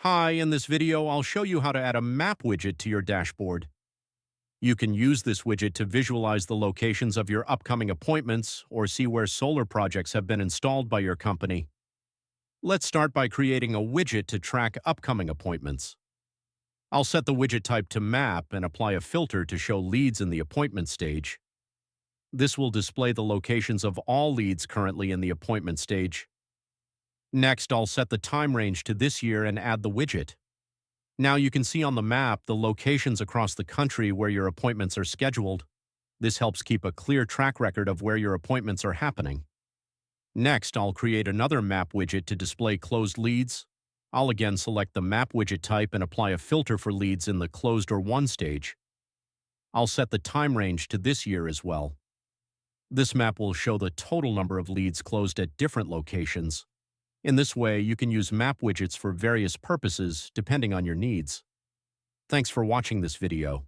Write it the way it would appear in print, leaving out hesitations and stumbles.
Hi, in this video, I'll show you how to add a map widget to your dashboard. You can use this widget to visualize the locations of your upcoming appointments or see where solar projects have been installed by your company. Let's start by creating a widget to track upcoming appointments. I'll set the widget type to Map and apply a filter to show leads in the appointment stage. This will display the locations of all leads currently in the appointment stage. Next, I'll set the time range to this year and add the widget. Now you can see on the map the locations across the country where your appointments are scheduled. This helps keep a clear track record of where your appointments are happening. Next, I'll create another map widget to display closed leads. I'll again select the map widget type and apply a filter for leads in the closed or won stage. I'll set the time range to this year as well. This map will show the total number of leads closed at different locations. In this way, you can use map widgets for various purposes depending on your needs. Thanks for watching this video.